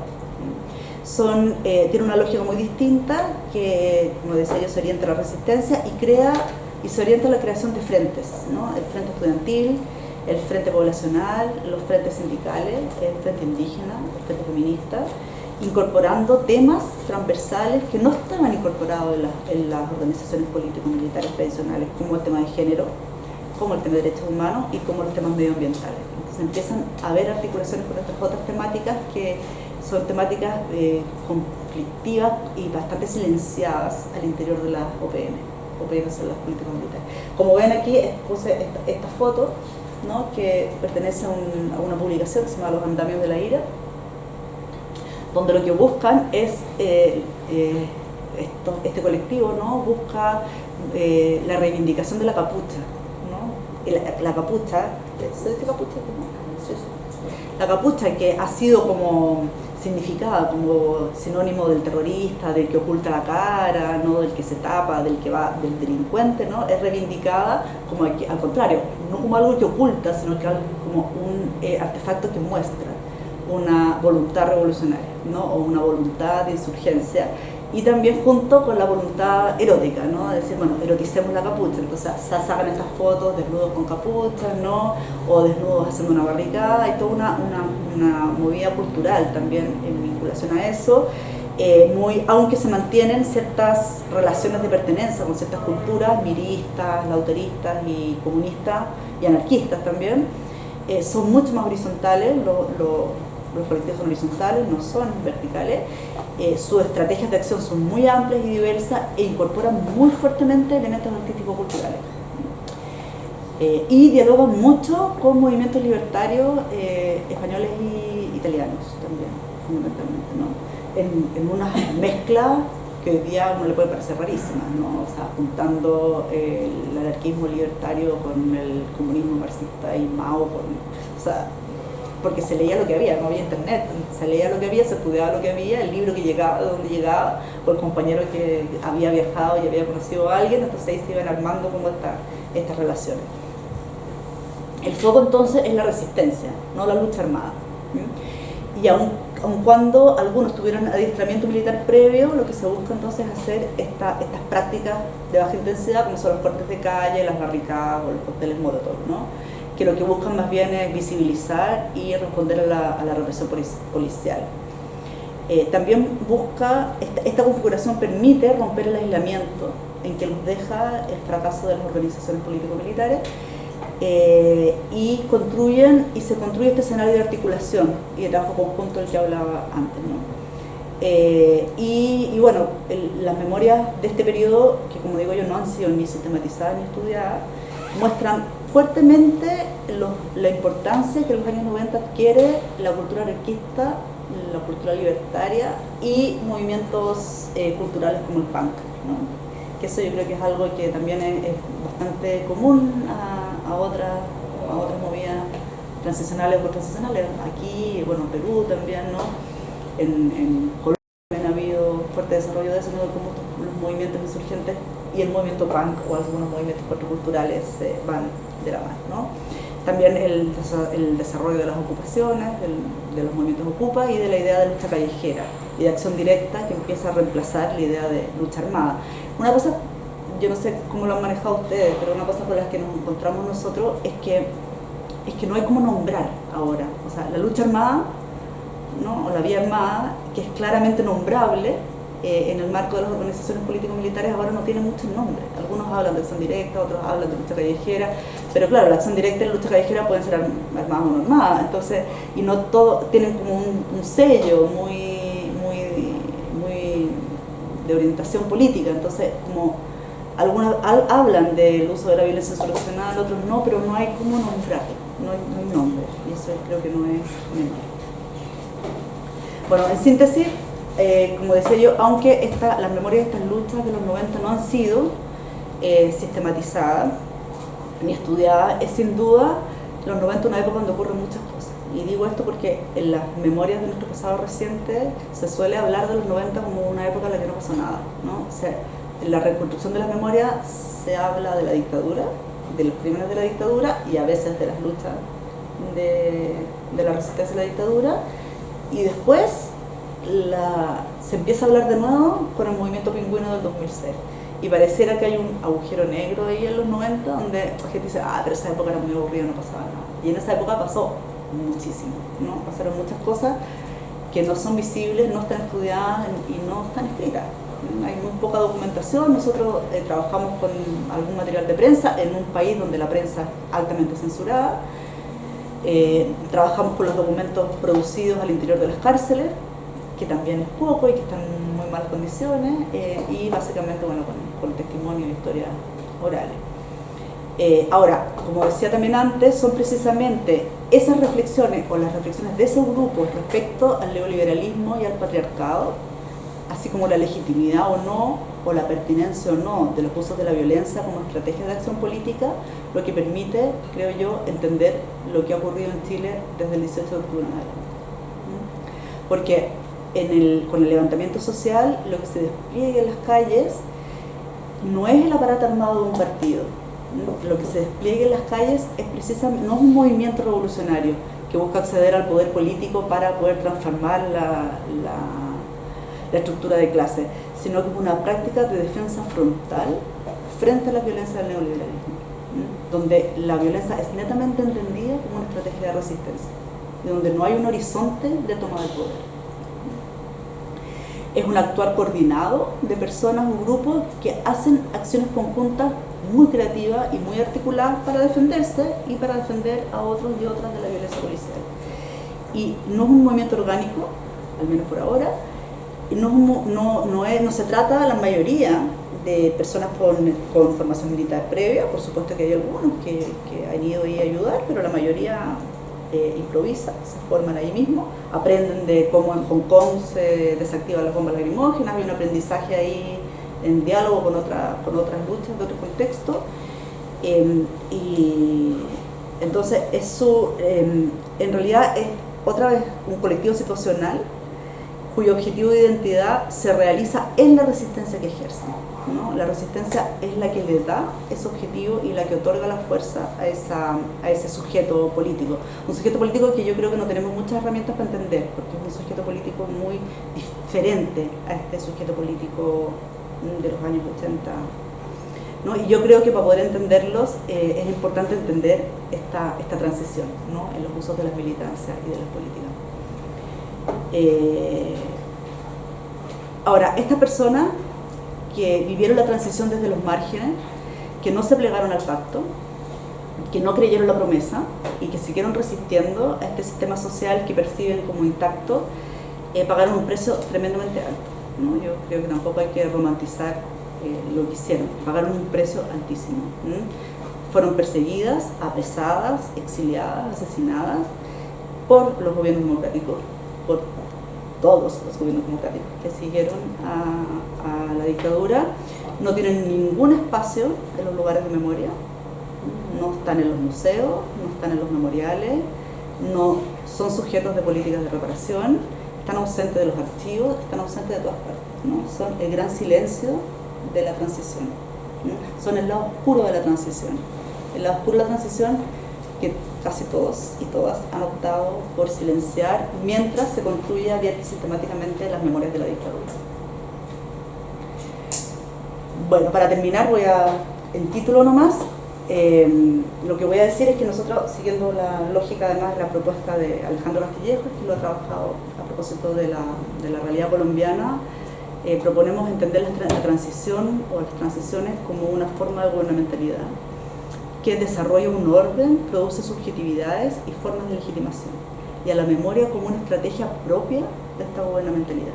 Tiene una lógica muy distinta que, como decía yo, se orienta a la resistencia y se orienta a la creación de frentes, ¿no? El frente estudiantil, el frente poblacional, los frentes sindicales, el frente indígena, el frente feminista, incorporando temas transversales que no estaban incorporados en las organizaciones político-militares tradicionales, como el tema de género, como el tema de derechos humanos y como los temas medioambientales. Entonces empiezan a haber articulaciones con estas otras temáticas que son temáticas conflictivas y bastante silenciadas al interior de las OPM. OPM son las políticas militares. Como ven aquí, puse esta foto, ¿no?, que pertenece a una publicación que se llama Los Andamios de la Ira, donde lo que buscan es, este colectivo, ¿no?, busca la reivindicación de la capucha, ¿no? La capucha, ¿se dice capucha? Sí, sí. La capucha, que ha sido como significada como sinónimo del terrorista, del que oculta la cara, ¿no?, del que se tapa, del del delincuente, ¿no?, es reivindicada como al contrario, no como algo que oculta, sino que como un artefacto que muestra una voluntad revolucionaria, ¿no?, o una voluntad de insurgencia, y también junto con la voluntad erótica, ¿no?, de decir, bueno, eroticemos la capucha. Entonces se sacan estas fotos desnudos con capuchas, ¿no?, o desnudos haciendo una barricada, y toda una movida cultural también en vinculación a eso, aunque se mantienen ciertas relaciones de pertenencia con ciertas culturas, miristas, lauteristas y comunistas y anarquistas también, son mucho más horizontales. Los colectivos son horizontales, no son verticales. Sus estrategias de acción son muy amplias y diversas e incorporan muy fuertemente elementos artístico-culturales. Y dialogan mucho con movimientos libertarios españoles y italianos también, fundamentalmente, ¿no? En una mezcla que hoy día a uno le puede parecer rarísima, ¿no? O sea, juntando el anarquismo libertario con el comunismo marxista y Mao, o sea, porque se leía lo que había, no había internet, se leía lo que había, se estudiaba lo que había, el libro que llegaba, de donde llegaba, o el compañero que había viajado y había conocido a alguien, entonces ahí se iban armando como estas relaciones. El foco entonces es la resistencia, no la lucha armada. Y aun cuando algunos tuvieron adiestramiento militar previo, lo que se busca entonces es hacer estas prácticas de baja intensidad, como son los cortes de calle, las barricadas o los cócteles molotov, ¿no? Que lo que buscan más bien es visibilizar y responder a la represión policial. También busca, esta configuración permite romper el aislamiento en que los deja el fracaso de las organizaciones político-militares, y se construye este escenario de articulación y de trabajo conjunto del que hablaba antes, ¿no? Y bueno, las memorias de este periodo, que como digo yo no han sido ni sistematizadas ni estudiadas, muestran fuertemente la importancia que en los años 90 adquiere la cultura anarquista, la cultura libertaria y movimientos culturales como el punk, ¿no? Que eso yo creo que es algo que también es bastante común a otras movidas transicionales o transicionales. Aquí, bueno, en Perú también, ¿no? En Colombia también ha habido fuerte desarrollo de eso, ¿no? Como los movimientos insurgentes y el movimiento punk o algunos movimientos contraculturales van de la mano, ¿no? También el desarrollo de las ocupaciones, de los movimientos ocupa y de la idea de lucha callejera y de acción directa que empieza a reemplazar la idea de lucha armada. Una cosa, yo no sé cómo lo han manejado ustedes, pero una cosa con la que nos encontramos nosotros es que no hay cómo nombrar ahora. O sea, la lucha armada, ¿no? O la vía armada, que es claramente nombrable en el marco de las organizaciones político-militares, ahora no tiene muchos nombres. Algunos hablan de acción directa, otros hablan de lucha callejera, pero claro, la acción directa y la lucha callejera pueden ser armadas o no armadas, entonces, y no todos tienen como un sello muy de orientación política, entonces como algunos hablan del uso de la violencia insurreccional, otros no, pero no hay cómo nombrarlo, no hay nombre, y eso creo que no es menor. Bueno, en síntesis, como decía yo, aunque las memorias de estas luchas de los 90 no han sido sistematizadas ni estudiadas, es sin duda los 90 una época donde ocurren muchas cosas. Y digo esto porque en las memorias de nuestro pasado reciente se suele hablar de los 90 como una época en la que no pasó nada, ¿no? O sea, en la reconstrucción de la memoria se habla de la dictadura, de los crímenes de la dictadura y a veces de las luchas de la resistencia a la dictadura, y después se empieza a hablar de nuevo con el movimiento pingüino del 2006. Y pareciera que hay un agujero negro ahí en los 90 donde la gente dice, pero esa época era muy aburrida, no pasaba nada. Y en esa época pasó muchísimo, ¿no? Pasaron muchas cosas que no son visibles, no están estudiadas y no están escritas. Hay muy poca documentación. Nosotros trabajamos con algún material de prensa en un país donde la prensa es altamente censurada. Trabajamos con los documentos producidos al interior de las cárceles, que también es poco y que están en muy malas condiciones, y básicamente, bueno, con testimonio e historias orales. Ahora, como decía también antes, son precisamente esas reflexiones o las reflexiones de esos grupos respecto al neoliberalismo y al patriarcado, así como la legitimidad o no, o la pertinencia o no de los usos de la violencia como estrategia de acción política, lo que permite, creo yo, entender lo que ha ocurrido en Chile desde el 18 de octubre en adelante. Porque con el levantamiento social, lo que se despliega en las calles no es el aparato armado de un partido. Lo que se despliega en las calles es precisamente, no es un movimiento revolucionario que busca acceder al poder político para poder transformar la estructura de clase, sino que es una práctica de defensa frontal frente a la violencia del neoliberalismo, donde la violencia es netamente entendida como una estrategia de resistencia, y donde no hay un horizonte de toma de poder. Es un actuar coordinado de personas o grupos que hacen acciones conjuntas muy creativas y muy articuladas para defenderse y para defender a otros y otras de la violencia policial. Y no es un movimiento orgánico, al menos por ahora. No se trata, la mayoría de personas con formación militar previa, por supuesto que hay algunos que han ido ahí a ayudar, pero la mayoría improvisa, se forman ahí mismo, aprenden de cómo en Hong Kong se desactivan las bombas lacrimógenas, hay un aprendizaje ahí en diálogo con otras luchas de otro contexto, y entonces eso en realidad es otra vez un colectivo situacional cuyo objetivo de identidad se realiza en la resistencia que ejercen, ¿no? La resistencia es la que le da ese objetivo y la que otorga la fuerza a ese sujeto político. Un sujeto político que yo creo que no tenemos muchas herramientas para entender, porque es un sujeto político muy diferente a este sujeto político de los años 80, ¿no? Y yo creo que para poder entenderlos es importante entender esta transición, ¿no? En los usos de las militancias y de las políticas. Ahora, estas personas que vivieron la transición desde los márgenes, que no se plegaron al pacto, que no creyeron la promesa y que siguieron resistiendo a este sistema social que perciben como intacto, pagaron un precio tremendamente alto, ¿no? Yo creo que tampoco hay que romantizar lo que hicieron, pagaron un precio altísimo, ¿no? Fueron perseguidas, apresadas, exiliadas, asesinadas por los gobiernos democráticos, por todos los gobiernos democráticos que siguieron a la dictadura. No tienen ningún espacio en los lugares de memoria, no están en los museos, no están en los memoriales, no son sujetos de políticas de reparación, están ausentes de los archivos, están ausentes de todas partes, ¿no? Son el gran silencio de la transición, ¿no? Son el lado oscuro de la transición, el lado oscuro de la transición que casi todos y todas han optado por silenciar mientras se construye abierta y sistemáticamente las memorias de la dictadura. Bueno, para terminar en título nomás, lo que voy a decir es que nosotros, siguiendo la lógica además de la propuesta de Alejandro Castillejo, que lo ha trabajado a propósito de la realidad colombiana, proponemos entender la transición o las transiciones como una forma de gubernamentalidad que desarrolla un orden, produce subjetividades y formas de legitimación, y a la memoria como una estrategia propia de esta gubernamentalidad.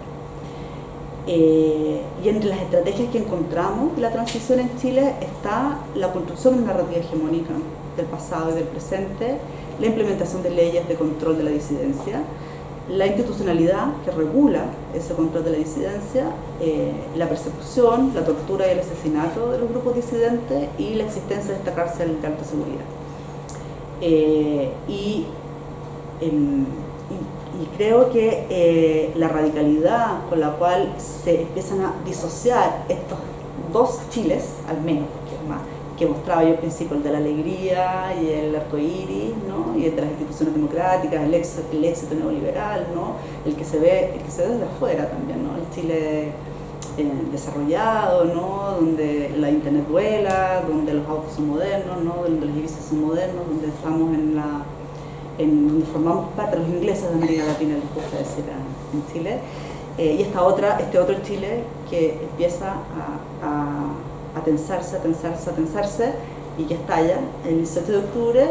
Y entre las estrategias que encontramos de la transición en Chile está la construcción de una narrativa hegemónica del pasado y del presente, la implementación de leyes de control de la disidencia, la institucionalidad que regula ese control de la disidencia, la persecución, la tortura y el asesinato de los grupos disidentes y la existencia de esta cárcel de alta seguridad. Y creo que la radicalidad con la cual se empiezan a disociar estos dos Chiles, al menos, porque es más, que mostraba yo al principio, el de la alegría y el arcoíris, ¿no? Y el de las instituciones democráticas, el éxito neoliberal, ¿no? El que se ve desde afuera también, ¿no? El Chile desarrollado, ¿no? Donde la internet vuela, donde los autos son modernos, ¿no? Donde los edificios son modernos, donde estamos donde formamos parte de los ingleses de América Latina, les gusta decir en Chile, y este otro Chile que empieza a tensarse y que estalla el 17 de octubre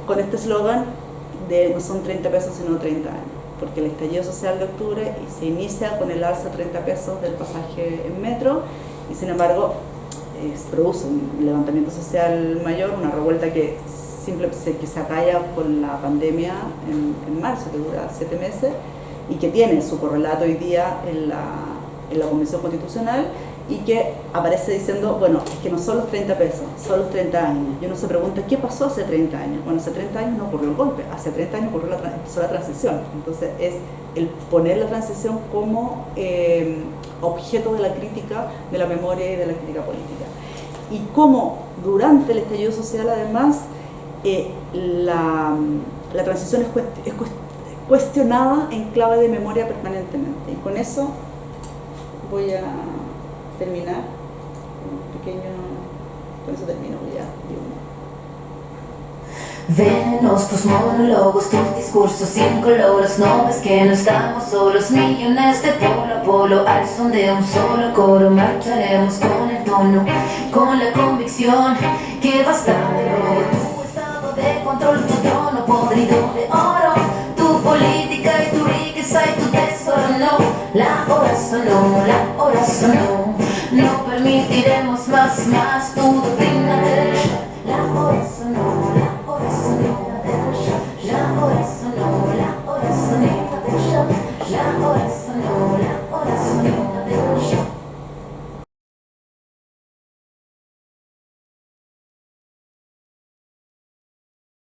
con este eslogan de no son 30 pesos sino 30 años, porque el estallido social de octubre se inicia con el alza de 30 pesos del pasaje en metro y sin embargo produce un levantamiento social mayor, una revuelta que se acalla con la pandemia en marzo, que dura 7 meses y que tiene su correlato hoy día en la Convención Constitucional y que aparece diciendo, bueno, es que no son los 30 pesos, son los 30 años. Y uno se pregunta, ¿qué pasó hace 30 años? Bueno, hace 30 años no ocurrió el golpe, hace 30 años empezó la transición. Entonces es el poner la transición como objeto de la crítica de la memoria y de la crítica política. Y cómo durante el estallido social además la transición es cuestionada en clave de memoria permanentemente. Y con eso voy a terminar con eso termino ya. Venos tus monólogos, tus discursos incoloros. No ves que no estamos solos, millones de polo a polo. Al son de un solo coro marcharemos con el tono, con la convicción que basta de robo. Tu estado de control, tu trono podrido de oro, tu política y tu riqueza y tu tesoro. No, la hora sonó, no permitiremos más tu doctrina derecha. La hora sonó.